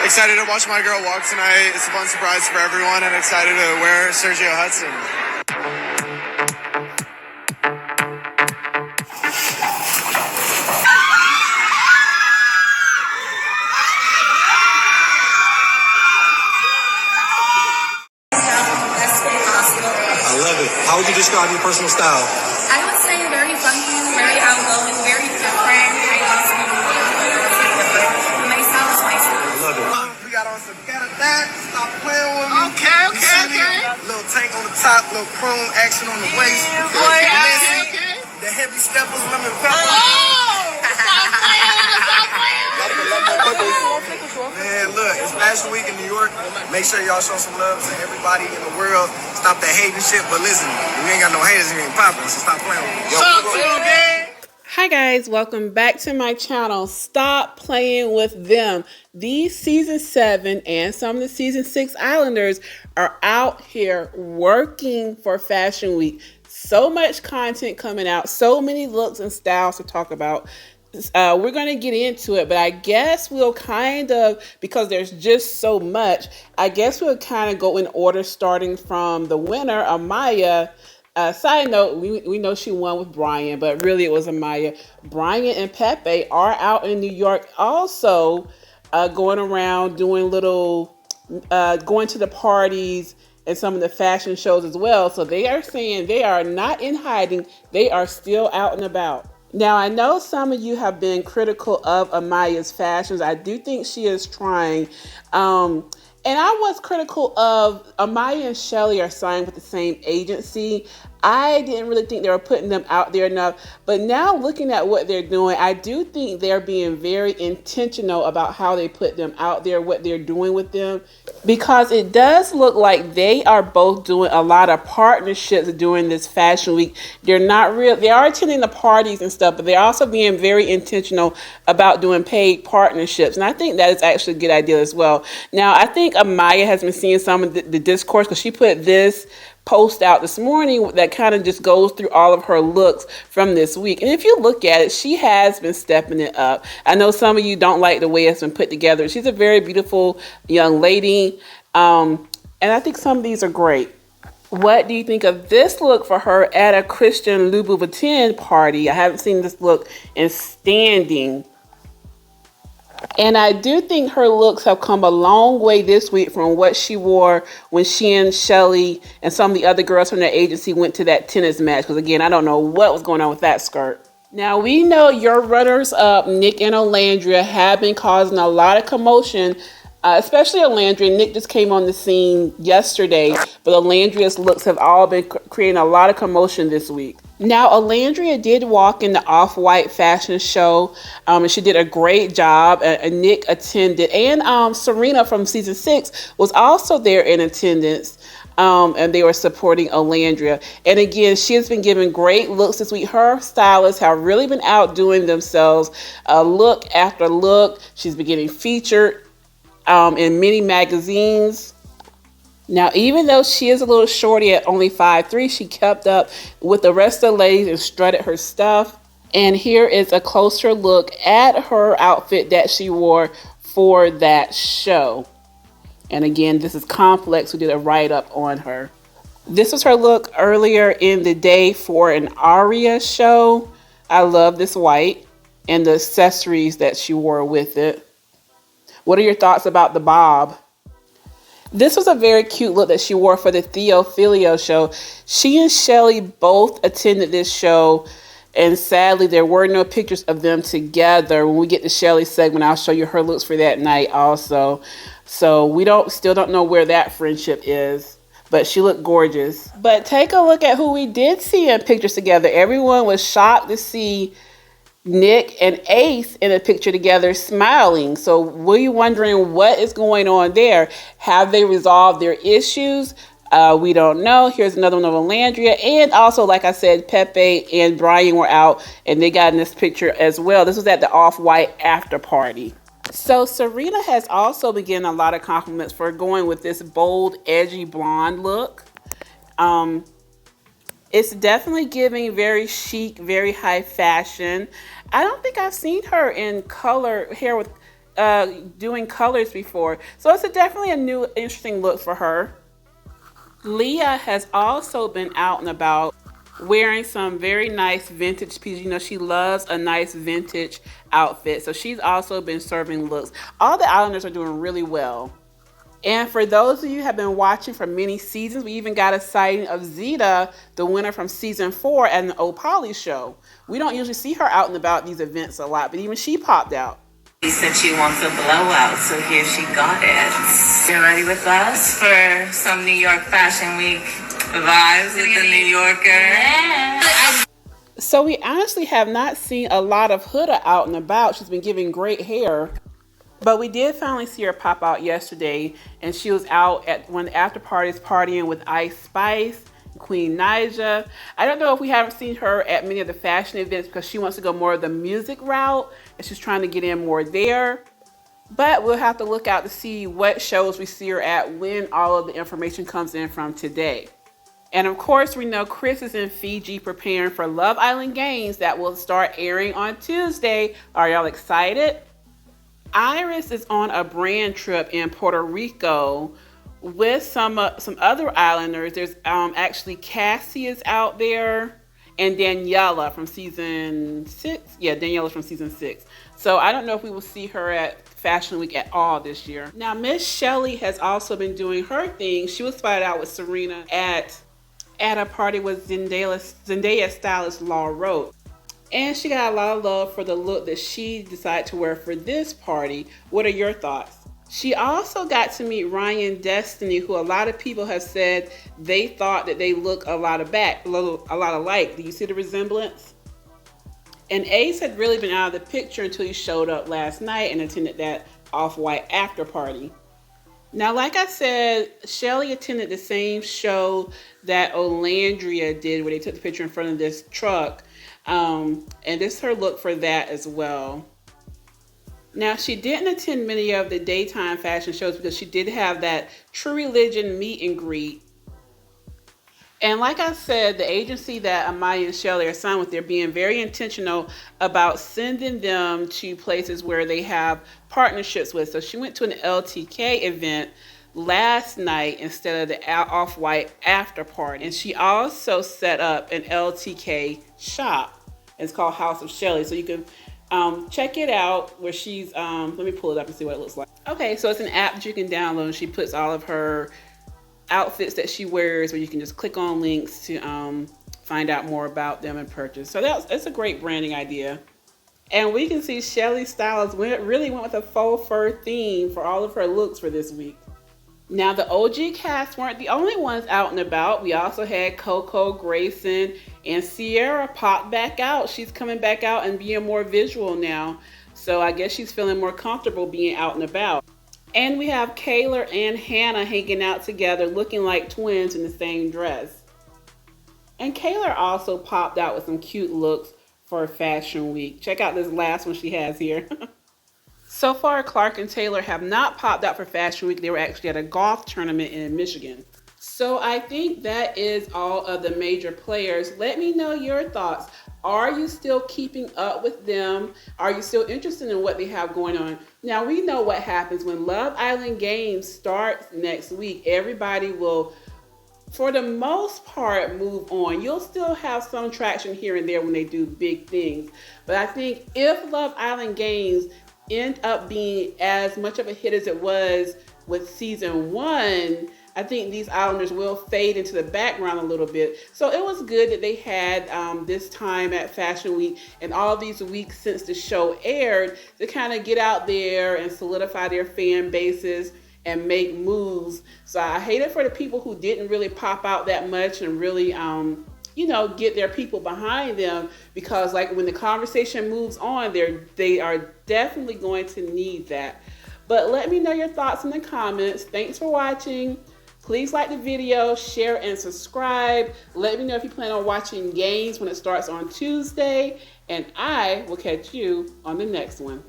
Excited to watch my girl walk tonight. It's a fun surprise for everyone, and excited to wear Sergio Hudson. I love it. How would you describe your personal style? I would say very funky, very outgoing, very different, very awesome. My style is my style. I love it. We got on some that. Stop playing with me. Okay. Little tank on the top, little chrome action on the waist. Okay. The heavy steppers, lemon pepper. Man, look, it's Fashion Week in New York. Make sure y'all show some love to everybody in the world. Stop that hating shit, but listen, if you ain't got no haters, you ain't popping, so stop playing with me. Hi guys, welcome back to my channel. Stop playing with them. These season 7 and some of the season 6 Islanders are out here working for Fashion Week. So much content coming out, so many looks and styles to talk about. We're going to get into it, but I guess we'll kind of, because there's just so much, I guess we'll kind of go in order starting from the winner, Amaya. Side note, we know she won with Brian, but really it was Amaya. Brian and Pepe are out in New York also, going around doing little, going to the parties and some of the fashion shows as well. So they are saying they are not in hiding. They are still out and about. Now, I know some of you have been critical of Amaya's fashions. I do think she is trying. And I was critical of Amaya and Shelly are signed with the same agency. I didn't really think they were putting them out there enough. But now looking at what they're doing, I do think they're being very intentional about how they put them out there, what they're doing with them. Because it does look like they are both doing a lot of partnerships during this Fashion Week. They are attending the parties and stuff, but they're also being very intentional about doing paid partnerships. And I think that is actually a good idea as well. Now, I think Amaya has been seeing some of the discourse because she put this post out this morning that kind of just goes through all of her looks from this week. And if you look at it, she has been stepping it up. I know some of you don't like the way it's been put together. She's a very beautiful young lady. And I think some of these are great. What do you think of this look for her at a Christian Louboutin party? I haven't seen this look in standing. And I do think her looks have come a long way this week from what she wore when she and Shelly and some of the other girls from the agency went to that tennis match. Because again, I don't know what was going on with that skirt. Now, we know your runners-up, Nick and Olandria, have been causing a lot of commotion, especially Alandria. Nick just came on the scene yesterday, but Alandria's looks have all been creating a lot of commotion this week. Now, Alandria did walk in the Off-White fashion show, and she did a great job. Nick attended, and Serena from season 6 was also there in attendance, and they were supporting Alandria. And again, she has been giving great looks this week. Her stylists have really been outdoing themselves, look after look. She's been getting featured in many magazines. Now, even though she is a little shorty at only 5'3", she kept up with the rest of the ladies and strutted her stuff. And here is a closer look at her outfit that she wore for that show. And again, this is Complex who did a write-up on her. This was her look earlier in the day for an Aria show. I love this white and the accessories that she wore with it. What are your thoughts about the bob? This was a very cute look that she wore for the Theophilio show. She and Shelly both attended this show, and sadly, there were no pictures of them together. When we get to Shelly's segment, I'll show you her looks for that night also. So we still don't know where that friendship is, but she looked gorgeous. But take a look at who we did see in pictures together. Everyone was shocked to see Nick and Ace in a picture together smiling. So we're wondering what is going on there. Have they resolved their issues? We don't know. Here's another one of Alandria. And also, like I said, Pepe and Brian were out and they got in this picture as well. This was at the Off-White after party. So Serena has also been getting a lot of compliments for going with this bold, edgy blonde look. It's definitely giving very chic, very high fashion. I don't think I've seen her in color hair with doing colors before. So it's definitely a new, interesting look for her. Leah has also been out and about wearing some very nice vintage pieces. You know, she loves a nice vintage outfit. So she's also been serving looks. All the Islanders are doing really well. And for those of you who have been watching for many seasons, we even got a sighting of Zeta, the winner from season 4 at an Old Polly show. We don't usually see her out and about these events a lot, but even she popped out. She said she wants a blowout, so here she got it. You ready with us for some New York Fashion Week vibes with the New Yorker? Yeah. So we honestly have not seen a lot of Huda out and about. She's been giving great hair. But we did finally see her pop out yesterday, and she was out at one of the after parties partying with Ice Spice, Queen Naija. I don't know if we haven't seen her at many of the fashion events because she wants to go more of the music route, and she's trying to get in more there. But we'll have to look out to see what shows we see her at when all of the information comes in from today. And of course, we know Chris is in Fiji preparing for Love Island Games that will start airing on Tuesday. Are y'all excited? Iris is on a brand trip in Puerto Rico with some other Islanders. There's actually Cassie is out there and Daniela from season 6. Yeah, Daniela's from season 6. So I don't know if we will see her at Fashion Week at all this year. Now, Miss Shelly has also been doing her thing. She was spotted out with Serena at a party with Zendaya stylist Law Roach. And she got a lot of love for the look that she decided to wear for this party. What are your thoughts? She also got to meet Ryan Destiny, who a lot of people have said they thought that they look a lot alike. Do you see the resemblance? And Ace had really been out of the picture until he showed up last night and attended that off-white after party. Now, like I said, Shelly attended the same show that Olandria did, where they took the picture in front of this truck. And this is her look for that as well. Now, she didn't attend many of the daytime fashion shows because she did have that True Religion meet and greet. And like I said, the agency that Amaya and Chelley are signed with, they're being very intentional about sending them to places where they have partnerships with. So she went to an LTK event last night instead of the off-white after party. And she also set up an LTK shop. It's called House of Shelly. So you can check it out where she's, let me pull it up and see what it looks like. Okay, so it's an app that you can download. And she puts all of her outfits that she wears where you can just click on links to find out more about them and purchase. So that's a great branding idea. And we can see Shelly Styles really went with a faux fur theme for all of her looks for this week. Now, the OG cast weren't the only ones out and about. We also had Coco, Grayson, and Sierra pop back out. She's coming back out and being more visual now. So I guess she's feeling more comfortable being out and about. And we have Kayla and Hannah hanging out together looking like twins in the same dress. And Kayla also popped out with some cute looks for Fashion Week. Check out this last one she has here. So far, Clark and Taylor have not popped out for Fashion Week. They were actually at a golf tournament in Michigan. So I think that is all of the major players. Let me know your thoughts. Are you still keeping up with them? Are you still interested in what they have going on? Now, we know what happens when Love Island Games starts next week. Everybody will, for the most part, move on. You'll still have some traction here and there when they do big things. But I think if Love Island Games end up being as much of a hit as it was with season 1, I think these Islanders will fade into the background a little bit. So it was good that they had this time at Fashion Week and all these weeks since the show aired to kind of get out there and solidify their fan bases and make moves. So I hate it for the people who didn't really pop out that much and really get their people behind them, because like when the conversation moves on, they are definitely going to need that. But let me know your thoughts in the comments. Thanks for watching. Please like the video, share, and subscribe. Let me know if you plan on watching games when it starts on Tuesday, and I will catch you on the next one.